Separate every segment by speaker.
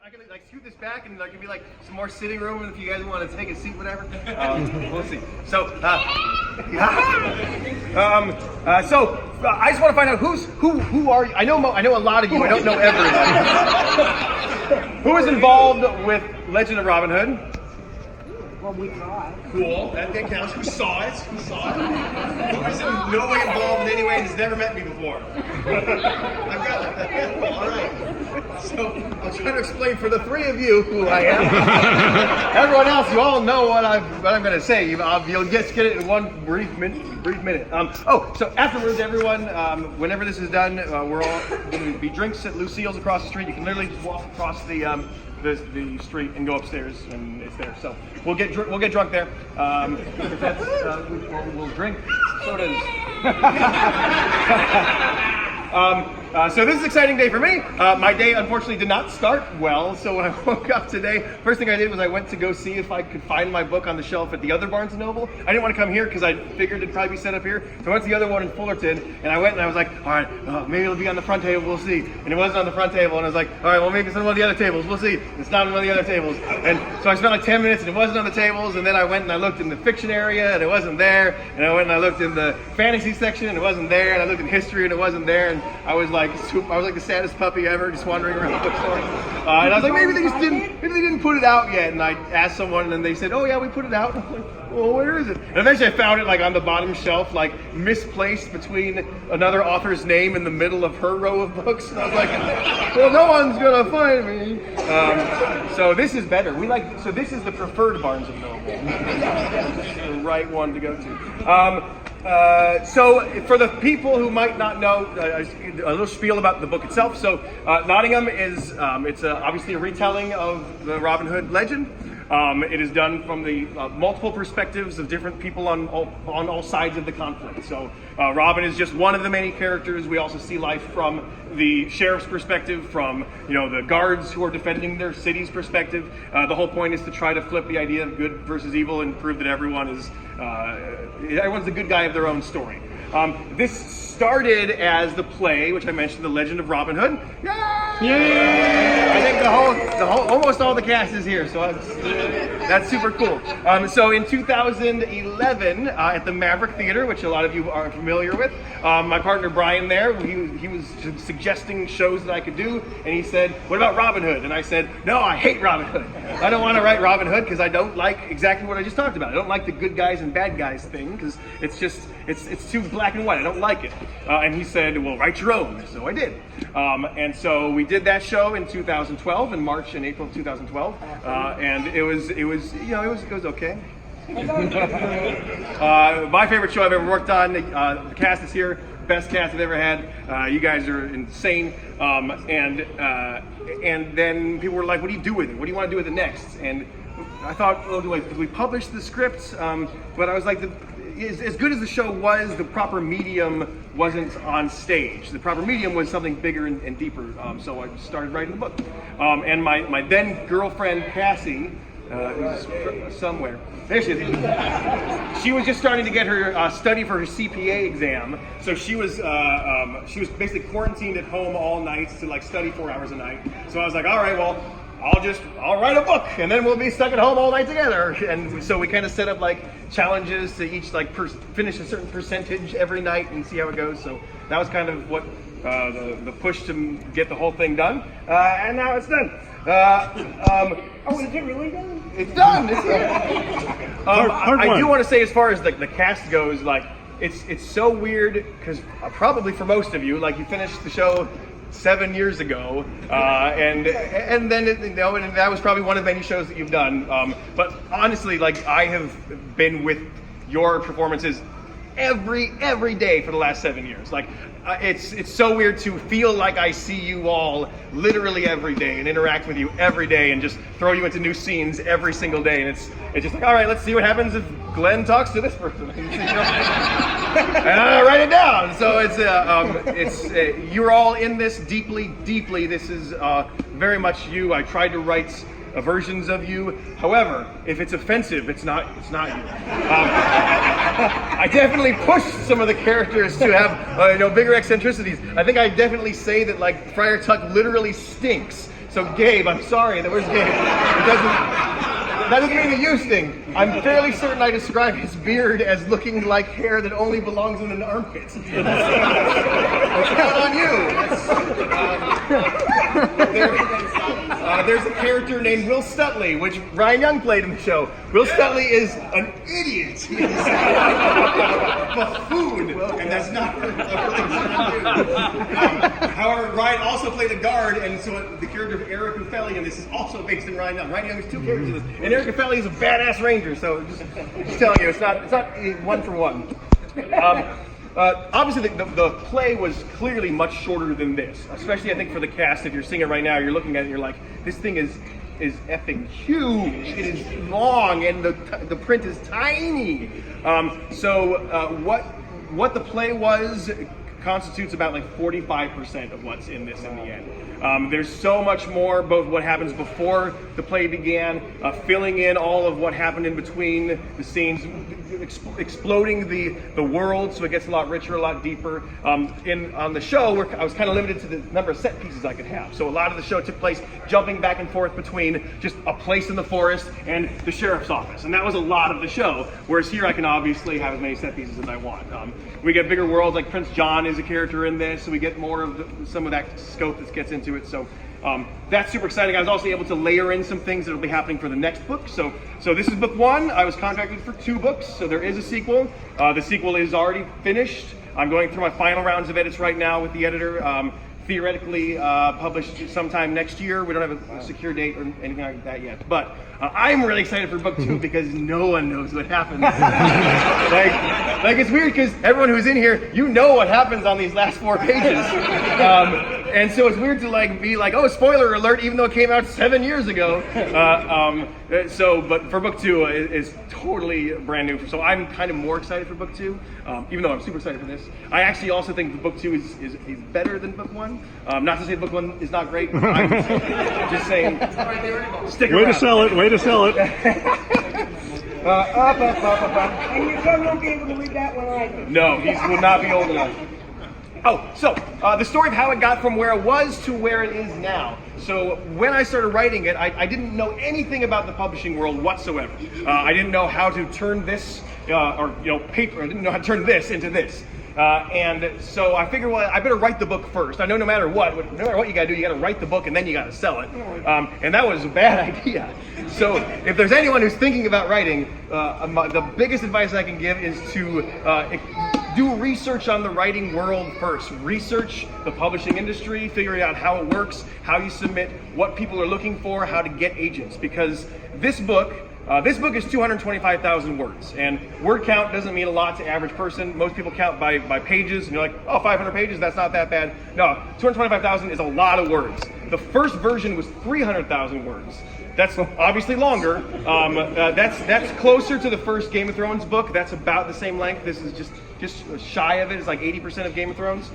Speaker 1: I can like scoot this back and there can be like some more sitting room if you guys want to take a seat, whatever. We'll see. So, I just want to find out who are you? I know a lot of you. I don't know everybody. Who is involved with Legend of Robin Hood?
Speaker 2: Well, we tried.
Speaker 1: Cool. That counts. Who saw it? Who saw it? Who is in no way involved in any way and has never met me before? I've got that. All right. So I'll try to explain for the three of you who I am. Everyone else, you all know what I'm going to say. You'll just get it in one brief minute. So afterwards, everyone, whenever this is done, we're all going to be drinks at Lucille's across the street. You can literally just walk across the street and go upstairs, and it's there. So we'll get drunk there. If that's we'll drink sodas. So this is an exciting day for me. My day unfortunately did not start well, so when I woke up today, first thing I did was I went to go see if I could find my book on the shelf at the other Barnes & Noble. I didn't want to come here because I figured it'd probably be set up here, so I went to the other one in Fullerton, and I went and I was like, all right, maybe it'll be on the front table, we'll see. And it wasn't on the front table, and I was like, all right, well maybe it's on one of the other tables, we'll see. It's not on one of the other tables. And so I spent like 10 minutes and it wasn't on the tables, and then I went and I looked in the fiction area and it wasn't there, and I went and I looked in the fantasy section and it wasn't there, and I looked in history and it wasn't there, and I was like the saddest puppy ever, just wandering around the bookstore. And I was like, maybe they didn't put it out yet. And I asked someone, and they said, oh yeah, we put it out. And I'm like, well, where is it? And eventually I found it like on the bottom shelf, like misplaced between another author's name in the middle of her row of books. And I was like, well, no one's gonna find me. So this is better. So this is the preferred Barnes & Noble. The right one to go to. So for the people who might not know, a little spiel about the book itself. So Nottingham is it's obviously a retelling of the Robin Hood legend. It is done from the multiple perspectives of different people on all sides of the conflict. So Robin is just one of the many characters. We also see life from the sheriff's perspective, from the guards who are defending their city's perspective. The whole point is to try to flip the idea of good versus evil and prove that everyone's the good guy of their own story. This started as the play, which I mentioned, The Legend of Robin Hood. Yay! I think the whole, almost all the cast is here, so that's super cool. So in 2011, at the Maverick Theater, which a lot of you are familiar with, my partner Brian there, he was suggesting shows that I could do, and he said, what about Robin Hood? And I said, no, I hate Robin Hood. I don't want to write Robin Hood because I don't like exactly what I just talked about. I don't like the good guys and bad guys thing because it's too black and white. I don't like it. And he said, well, write your own. So I did. And so we did that show in 2012, in March and April of 2012. And it was okay. My favorite show I've ever worked on. The cast is here. Best cast I've ever had. You guys are insane. And then people were like, what do you do with it? What do you want to do with it next? And I thought, well, do we publish the scripts? But I was like, as good as the show was, the proper medium wasn't on stage. The proper medium was something bigger and deeper. So I started writing the book. And my then girlfriend, Cassie, who's somewhere. There she is. She was just starting to get her study for her CPA exam. So she was basically quarantined at home all night to like study 4 hours a night. So I was like, all right, well, I'll write a book and then we'll be stuck at home all night together. And so we kind of set up like challenges to each like finish a certain percentage every night and see how it goes. So that was kind of what the push to get the whole thing done. And now it's done.
Speaker 2: Is it really done?
Speaker 1: It's done. It's here. I do want to say, as far as the cast goes, like it's so weird because probably for most of you, like you finished the show 7 years ago, and then and that was probably one of many shows that you've done. But honestly, like I have been with your performances every day for the last 7 years. Like it's so weird to feel like I see you all literally every day and interact with you every day and just throw you into new scenes every single day. And it's just like, all right, let's see what happens if Glenn talks to this person. And I write it down. So it's you're all in this deeply. This is very much you. I tried to write versions of you. However, if it's offensive, it's not you. I definitely pushed some of the characters to have bigger eccentricities. I think I definitely say that like Friar Tuck literally stinks So Gabe, I'm sorry, where's Gabe? That doesn't mean the use thing. I'm fairly certain I describe his beard as looking like hair that only belongs in an armpit. That's not on you. There's a character named Will Stutley, which Ryan Young played in the show. Will Stutley is an idiot. He is a buffoon, and that's not however, Ryan also played a guard, and so the character of Eric Uffelli, and this is also based in Ryan Young. Ryan Young has two characters in this, and Eric Uffelli is a badass ranger. So just telling you, it's not one for one. Obviously, the play was clearly much shorter than this, especially I think for the cast. If you're seeing it right now, you're looking at it and you're like, this thing is effing huge. It is long and the print is tiny. What the play was constitutes about like 45% of what's in this in the end. There's so much more, both what happens before the play began, filling in all of what happened in between the scenes, exploding the world so it gets a lot richer, a lot deeper. On the show, I was kind of limited to the number of set pieces I could have. So a lot of the show took place jumping back and forth between just a place in the forest and the sheriff's office. And that was a lot of the show. Whereas here I can obviously have as many set pieces as I want. We get bigger worlds, like Prince John is a character in this, so we get more of some of that scope that gets into it. So that's super exciting. I was also able to layer in some things that will be happening for the next book. So this is book one. I was contracted for 2 books, so there is a sequel. The sequel is already finished. I'm going through my final rounds of edits right now with the editor. Theoretically published sometime next year. We don't have a secure date or anything like that yet. But I'm really excited for book 2 because no one knows what happens. like it's weird because everyone who's in here, you know what happens on these last 4 pages. And so it's weird to be like, oh, spoiler alert, even though it came out 7 years ago. But for book 2, it's totally brand new. So I'm kind of more excited for book 2, even though I'm super excited for this. I actually also think that book 2 is better than book 1. Not to say book 1 is not great. I'm just saying, stick around.
Speaker 3: Way to sell it. Way to sell it.
Speaker 2: And your son won't be able to read that one either.
Speaker 1: No, he will not be old enough. Oh, so the story of how it got from where it was to where it is now. So when I started writing it, I didn't know anything about the publishing world whatsoever. I didn't know how to turn this, paper. I didn't know how to turn this into this. And so I figured, well, I better write the book first. I know no matter what you gotta do, you gotta write the book and then you gotta sell it. And that was a bad idea. So if there's anyone who's thinking about writing, the biggest advice I can give is to do research on the writing world first. Research the publishing industry, figuring out how it works, how you submit, what people are looking for, how to get agents. Because this book is 225,000 words, and word count doesn't mean a lot to average person. Most people count by pages, and you're like, oh, 500 pages, that's not that bad. No, 225,000 is a lot of words. The first version was 300,000 words. That's obviously longer. That's closer to the first Game of Thrones book. That's about the same length. This is just shy of it. It's like 80% of Game of Thrones.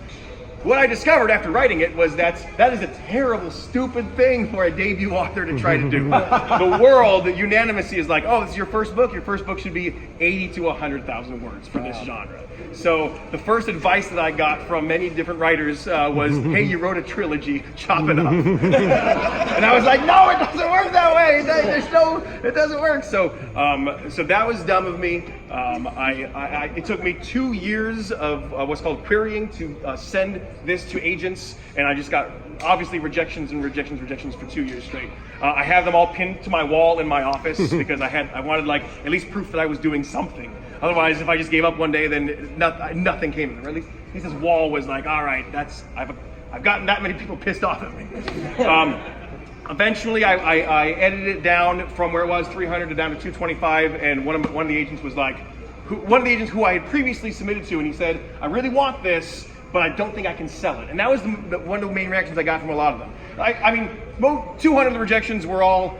Speaker 1: What I discovered after writing it was that is a terrible, stupid thing for a debut author to try to do. The world unanimously is like, oh, this is your first book. Your first book should be 80 to 100,000 words for this genre. So the first advice that I got from many different writers was, hey, you wrote a trilogy, chop it up. And I was like, no, it doesn't work that way. It doesn't work. So that was dumb of me. It took me 2 years of what's called querying to send this to agents, and I just got obviously rejections for 2 years straight. I have them all pinned to my wall in my office because I wanted at least proof that I was doing something. Otherwise, if I just gave up one day, then nothing came of it. Or at least this wall was like, all right, I've gotten that many people pissed off at me. Eventually, I edited it down from where it was 300 to down to 225, and one of the agents was like, one of the agents who I had previously submitted to, and he said, I really want this, but I don't think I can sell it. And that was one of the main reactions I got from a lot of them. I mean, 200 of the rejections were all,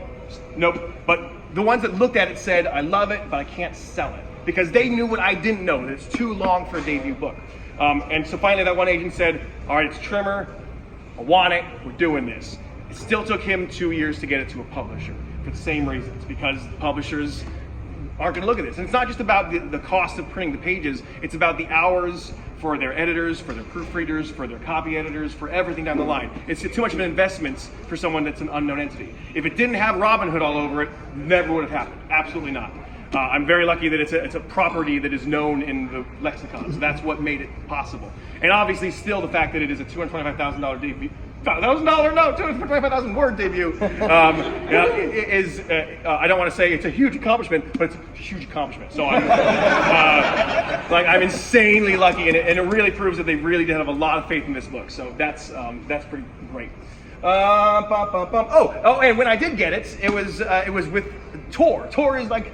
Speaker 1: nope. But the ones that looked at it said, I love it, but I can't sell it. Because they knew what I didn't know, that it's too long for a debut book. And so finally that one agent said, all right, it's Trimmer, I want it, we're doing this. It still took him 2 years to get it to a publisher for the same reasons, because publishers aren't going to look at this. And it's not just about the cost of printing the pages, it's about the hours for their editors, for their proofreaders, for their copy editors, for everything down the line. It's too much of an investment for someone that's an unknown entity. If it didn't have Robin Hood all over it, never would have happened. Absolutely not. I'm very lucky that it's a property that is known in the lexicon, so that's what made it possible. And obviously, still the fact that it is a $225,000 debut. $225,000 word debut is, I don't want to say it's a huge accomplishment, but it's a huge accomplishment. So I'm insanely lucky, and it really proves that they really did have a lot of faith in this book. So that's pretty great. And when I did get it, it was with Tor. Tor is like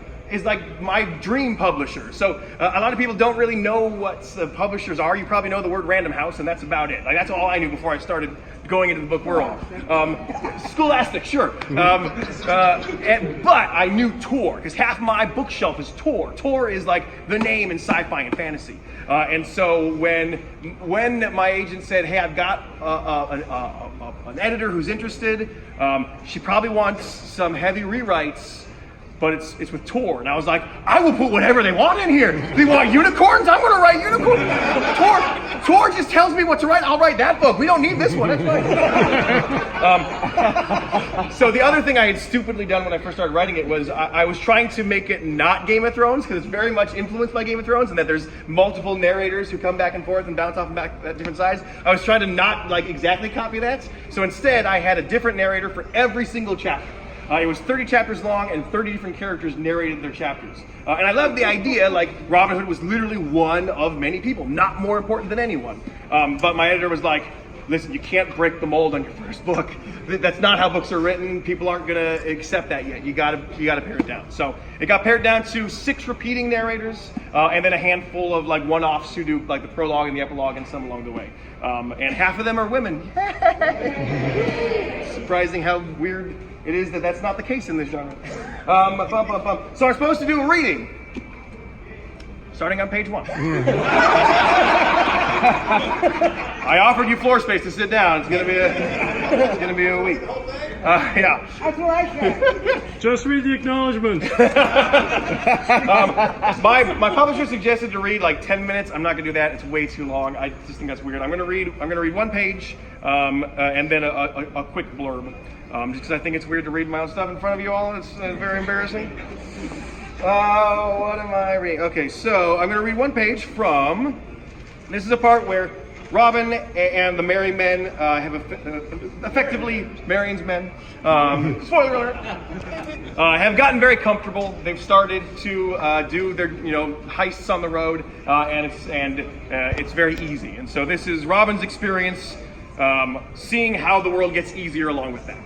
Speaker 1: my dream publisher. So a lot of people don't really know what publishers are. You probably know the word Random House, and that's about it. Like, that's all I knew before I started going into the book world. Scholastic, sure. But I knew Tor, because half my bookshelf is Tor. Tor is like the name in sci-fi and fantasy. And so when my agent said, hey, I've got an editor who's interested, she probably wants some heavy rewrites, but it's with Tor. And I was like, I will put whatever they want in here. They want unicorns? I'm going to write unicorns. Tor just tells me what to write. I'll write that book. We don't need this one. That's fine. So the other thing I had stupidly done when I first started writing it was I was trying to make it not Game of Thrones, because it's very much influenced by Game of Thrones, and that there's multiple narrators who come back and forth and bounce off and back at different sides. I was trying to not exactly copy that. So instead, I had a different narrator for every single chapter. It was 30 chapters long, and 30 different characters narrated their chapters. And I love the idea, like, Robin Hood was literally one of many people, not more important than anyone. But my editor was like, listen, you can't break the mold on your first book. That's not how books are written. People aren't going to accept that yet. You gotta pare it down. So it got pared down to 6 repeating narrators, and then a handful of like one-offs who do like the prologue and the epilogue and some along the way. And half of them are women. Surprising how weird it is that that's not the case in this genre. So I'm supposed to do a reading, starting on page 1. I offered you floor space to sit down. It's gonna be a week. Yeah.
Speaker 2: That's what I said.
Speaker 3: Just read the acknowledgement.
Speaker 1: My publisher suggested to read like 10 minutes. I'm not gonna do that. It's way too long. I just think that's weird. I'm gonna read 1 page, and then a quick blurb, just because I think it's weird to read my own stuff in front of you all. It's very embarrassing. What am I reading? Okay, so I'm gonna read 1 page from. This is a part where Robin and the Merry Men have effectively Marion's men. Spoiler alert! Have gotten very comfortable. They've started to do their heists on the road, and it's very easy. And so this is Robin's experience, seeing how the world gets easier along with that.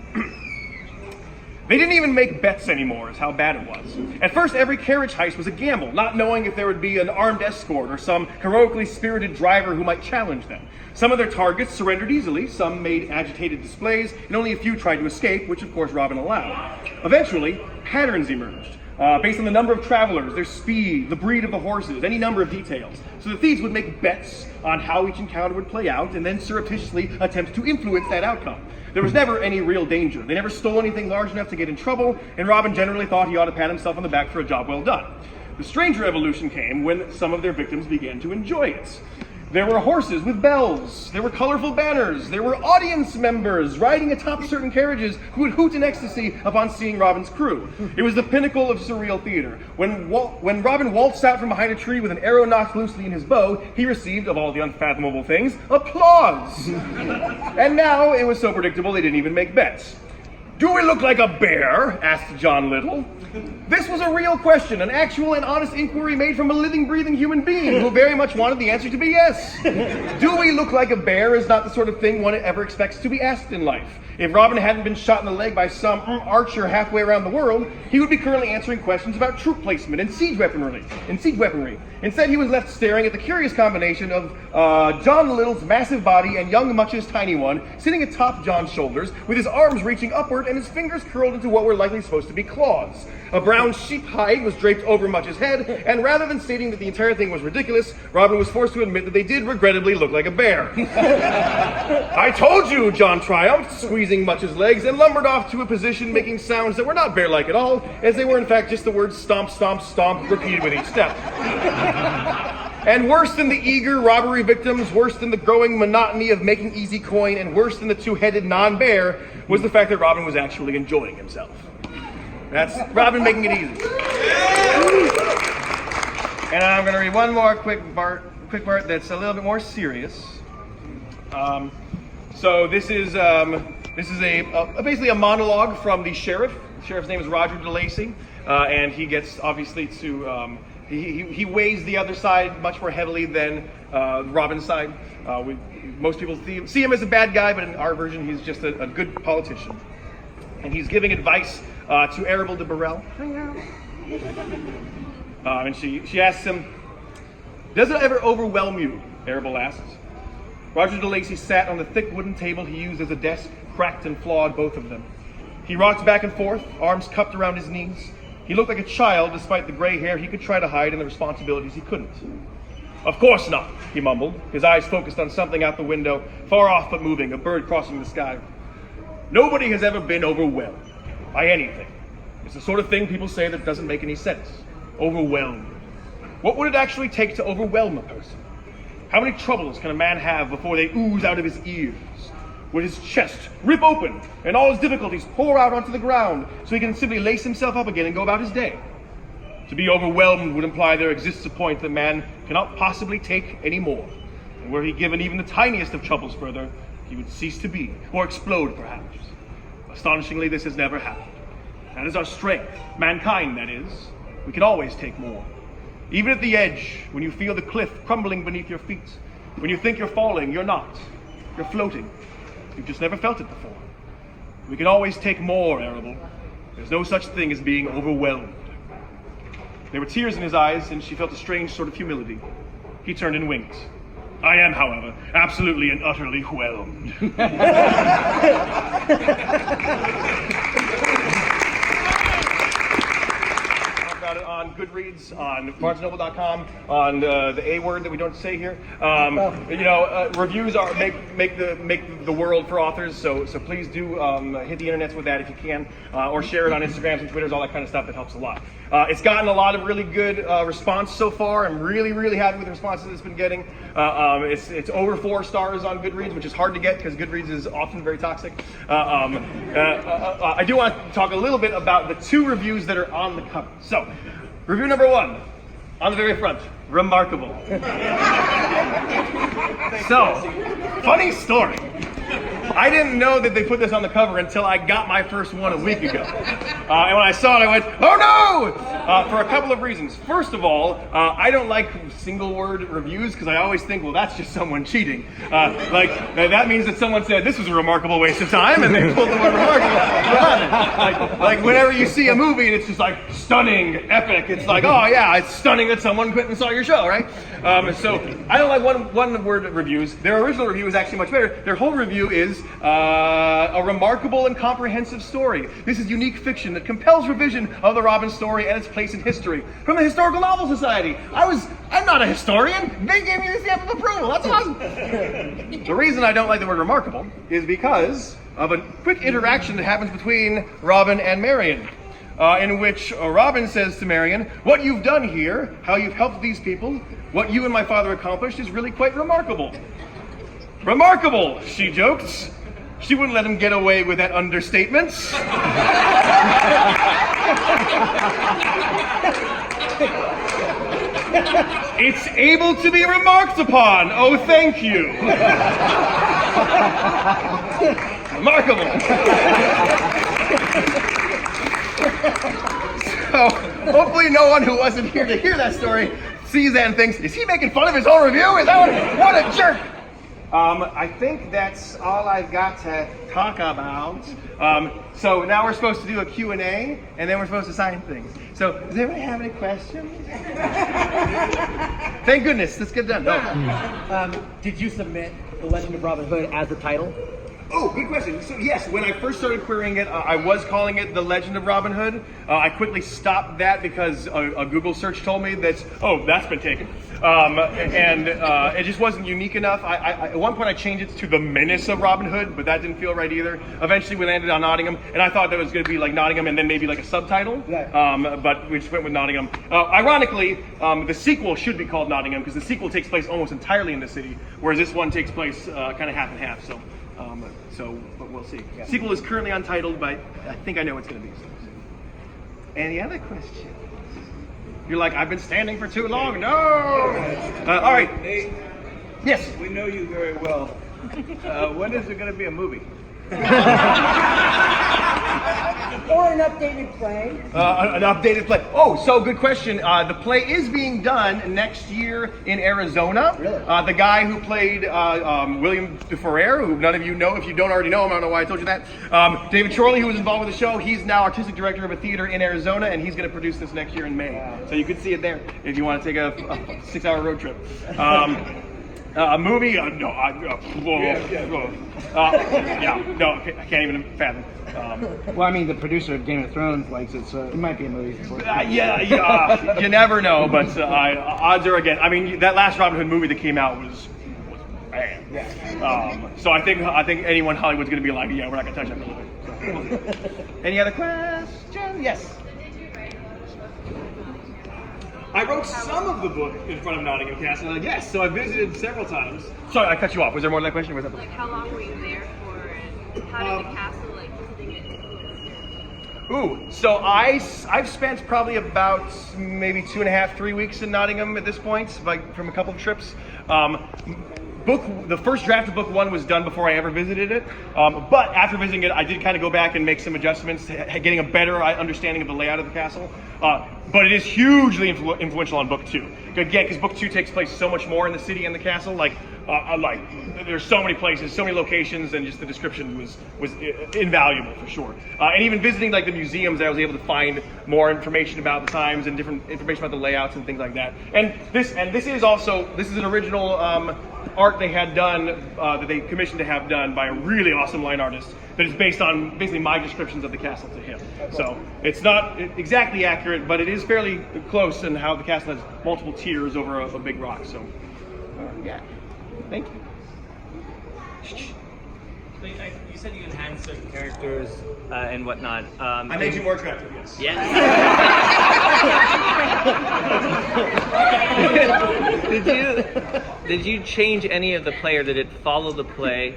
Speaker 1: They didn't even make bets anymore, is how bad it was. At first, every carriage heist was a gamble, not knowing if there would be an armed escort or some heroically spirited driver who might challenge them. Some of their targets surrendered easily, some made agitated displays, and only a few tried to escape, which of course Robin allowed. Eventually, patterns emerged, based on the number of travelers, their speed, the breed of the horses, any number of details. So the thieves would make bets on how each encounter would play out, and then surreptitiously attempt to influence that outcome. There was never any real danger. They never stole anything large enough to get in trouble, and Robin generally thought he ought to pat himself on the back for a job well done. The stranger evolution came when some of their victims began to enjoy it. There were horses with bells, there were colorful banners, there were audience members riding atop certain carriages who would hoot in ecstasy upon seeing Robin's crew. It was the pinnacle of surreal theater. When Robin waltzed out from behind a tree with an arrow knocked loosely in his bow, he received, of all the unfathomable things, applause. And now it was so predictable they didn't even make bets. "Do we look like a bear?" asked John Little. This was a real question, an actual and honest inquiry made from a living, breathing human being who very much wanted the answer to be yes. Do we look like a bear is not the sort of thing one ever expects to be asked in life. If Robin hadn't been shot in the leg by some archer halfway around the world, he would be currently answering questions about troop placement and siege weaponry. Instead, he was left staring at the curious combination of John Little's massive body and young Much's tiny one, sitting atop John's shoulders, with his arms reaching upward and his fingers curled into what were likely supposed to be claws. A brown sheep hide was draped over Much's head, and rather than stating that the entire thing was ridiculous, Robin was forced to admit that they did regrettably look like a bear. "I told you," John triumphed, squeezing Much's legs, and lumbered off to a position making sounds that were not bear-like at all, as they were in fact just the words stomp, stomp, stomp, repeated with each step. And worse than the eager robbery victims, worse than the growing monotony of making easy coin, and worse than the two-headed non-bear was the fact that Robin was actually enjoying himself. That's Robin making it easy. And I'm going to read one more quick part that's a little bit more serious. So this is basically a monologue from the sheriff. The sheriff's name is Roger DeLacy, and he gets obviously to he weighs the other side much more heavily than Robin's side. Most people see him as a bad guy, but in our version, he's just a good politician, and he's giving advice to Arable de Burrell. And she asks him, "Does it ever overwhelm you?" Arable asks. Roger DeLacy sat on the thick wooden table he used as a desk, cracked and flawed, both of them. He rocked back and forth, arms cupped around his knees. He looked like a child, despite the gray hair he could try to hide and the responsibilities he couldn't. "Of course not," he mumbled, his eyes focused on something out the window, far off but moving, a bird crossing the sky. "Nobody has ever been overwhelmed by anything. It's the sort of thing people say that doesn't make any sense. Overwhelmed. What would it actually take to overwhelm a person? How many troubles can a man have before they ooze out of his ears? Would his chest rip open and all his difficulties pour out onto the ground so he can simply lace himself up again and go about his day? To be overwhelmed would imply there exists a point that man cannot possibly take any more. And were he given even the tiniest of troubles further, he would cease to be, or explode perhaps. Astonishingly, this has never happened. That is our strength, mankind that is. We can always take more. Even at the edge, when you feel the cliff crumbling beneath your feet, when you think you're falling, you're not. You're floating. You've just never felt it before. We can always take more, Arable. There's no such thing as being overwhelmed." There were tears in his eyes, and she felt a strange sort of humility. He turned and winked. "I am, however, absolutely and utterly whelmed." About it on Goodreads, on BarnesandNoble.com, on the A word that we don't say here. Reviews are make the world for authors. So please do hit the internets with that if you can, or share it on Instagrams and Twitters, all that kind of stuff. That helps a lot. It's gotten a lot of really good response so far. I'm really happy with the responses it's been getting. It's over 4 stars on Goodreads, which is hard to get because Goodreads is often very toxic. I do want to talk a little bit about the 2 reviews that are on the cover. So, review number 1, on the very front, remarkable. So, funny story. I didn't know that they put this on the cover until I got my first one a week ago. And when I saw it, I went, "Oh no!" For a couple of reasons. First of all, I don't like single-word reviews because I always think, well, that's just someone cheating. That means that someone said, "This was a remarkable waste of time," and they pulled the word remarkable. Like whenever you see a movie and it's just like stunning, epic, it's like, oh yeah, it's stunning that someone went and saw your show, right? So I don't like one-word reviews. Their original review is actually much better. Their whole review is a remarkable and comprehensive story. This is unique fiction that compels revision of the Robin story and its place in history. From the Historical Novel Society. I'm not a historian. They gave me the stamp of approval. That's awesome. The reason I don't like the word remarkable is because of a quick interaction that happens between Robin and Marion. In which Robin says to Marion, "What you've done here, how you've helped these people, what you and my father accomplished is really quite remarkable." "Remarkable," she joked. She wouldn't let him get away with that understatement. "It's able to be remarked upon. Oh, thank you." Remarkable. So, hopefully no one who wasn't here to hear that story sees that and thinks, "Is he making fun of his own review? Is that what a jerk?" I think that's all I've got to talk about. So now we're supposed to do a Q&A, and then we're supposed to sign things. So, does anybody have any questions? Thank goodness, let's get done. No.
Speaker 3: Did you submit The Legend of Robin Hood as the title?
Speaker 1: Oh, good question. So yes, when I first started querying it, I was calling it The Legend of Robin Hood. I quickly stopped that because a Google search told me that's been taken. It just wasn't unique enough. At one point I changed it to The Menace of Robin Hood, but that didn't feel right either. Eventually we landed on Nottingham, and I thought that was going to be like Nottingham and then maybe like a subtitle.
Speaker 2: Right.
Speaker 1: But we just went with Nottingham. Ironically, the sequel should be called Nottingham because the sequel takes place almost entirely in the city, whereas this one takes place kind of half and half. But we'll see.
Speaker 2: Yeah.
Speaker 1: Sequel is currently untitled, but I think I know what it's going to be. Any other questions? You're like, I've been standing for too long. No. All right.
Speaker 3: Nate,
Speaker 1: Yes.
Speaker 3: we know you very well. When is it going to be a movie?
Speaker 2: Or an updated play.
Speaker 1: An updated play. Oh, so good question. The play is being done next year in Arizona.
Speaker 2: Really?
Speaker 1: The guy who played William de Ferrer, who none of you know, if you don't already know him, I don't know why I told you that. David Chorley, who was involved with the show, he's now artistic director of a theater in Arizona, and he's going to produce this next year in May.
Speaker 2: Wow.
Speaker 1: So you could see it there if you want to take a 6-hour road trip. A movie? No. No, I can't even fathom.
Speaker 4: Well, I mean, the producer of Game of Thrones likes it, so it might be a movie.
Speaker 1: You never know, but odds are against. I mean, that last Robin Hood movie that came out was bad. So I think anyone in Hollywood's going to be like, yeah, we're not going to touch that movie. So. Any other questions? Yes. I wrote some of the book in front of Nottingham Castle. Yes, so I visited several times. Sorry, I cut you off. Was there more to that question? Or was that
Speaker 5: Like, how long were you there for, and how did the castle, like, visiting it?
Speaker 1: Ooh, so I've spent probably about maybe 2.5, 3 weeks in Nottingham at this point, like from a couple of trips. The first draft of book 1 was done before I ever visited it, but after visiting it, I did kind of go back and make some adjustments, getting a better understanding of the layout of the castle. But it is hugely influential on book 2. Again, because book 2 takes place so much more in the city and the castle. Like there's so many places, so many locations, and just the description was invaluable for sure. And even visiting like the museums, I was able to find more information about the times and different information about the layouts and things like that. And this is an original art they had done that they commissioned to have done by a really awesome line artist that is based on basically my descriptions of the castle to him. So it's not exactly accurate, but it is fairly close in how the castle has multiple tiers over a big rock. So yeah, thank you.
Speaker 6: You said you enhanced certain characters and whatnot.
Speaker 1: I made you more attractive, yes.
Speaker 6: Yes. Did you change any of the play, or did it follow the play?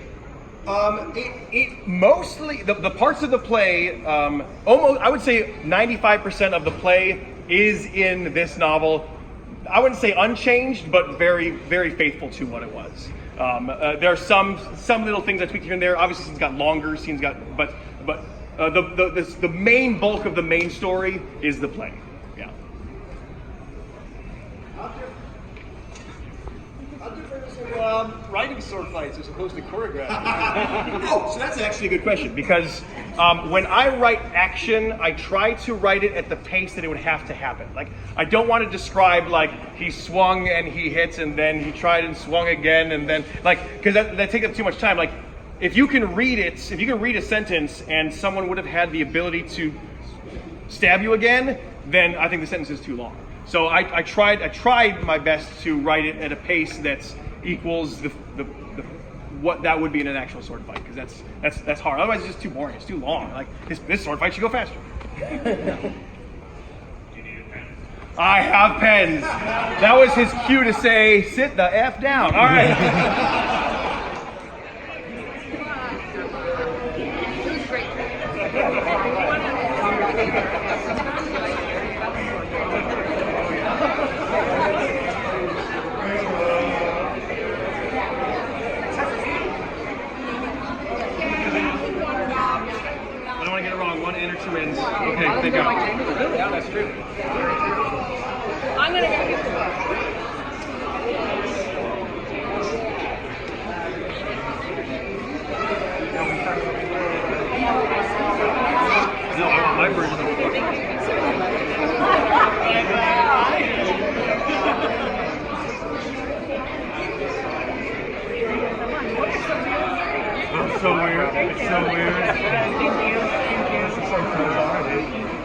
Speaker 1: It mostly the parts of the play, almost I would say 95% of the play is in this novel. I wouldn't say unchanged, but very, very faithful to what it was. There are some little things I tweaked here and there. Obviously, scenes got longer. The main bulk of the main story is the play. Yeah.
Speaker 3: How different is it writing sword fights as opposed to choreographing?
Speaker 1: Oh, so that's actually a good question because when I write action, I try to write it at the pace that it would have to happen. Like, I don't want to describe like he swung and he hits and then he tried and swung again and then because that takes up too much time. Like, if you can read a sentence and someone would have had the ability to stab you again, then I think the sentence is too long. So I tried my best to write it at a pace that equals the what that would be in an actual sword fight, because that's hard. Otherwise, it's just too boring. It's too long. Like this sword fight should go faster. I have pens. That was his cue to say, "Sit the F down." All right.
Speaker 5: It was great.
Speaker 1: I don't want to get it wrong. 1 and or 2 ends. Okay, thank God.
Speaker 5: Yeah, that's true. I'm gonna go get the book.
Speaker 1: No, I want my version of the book. so weird.
Speaker 5: Thank you.
Speaker 1: It's so weird.
Speaker 5: Thank you. Thank you.
Speaker 1: It's so bizarre, dude.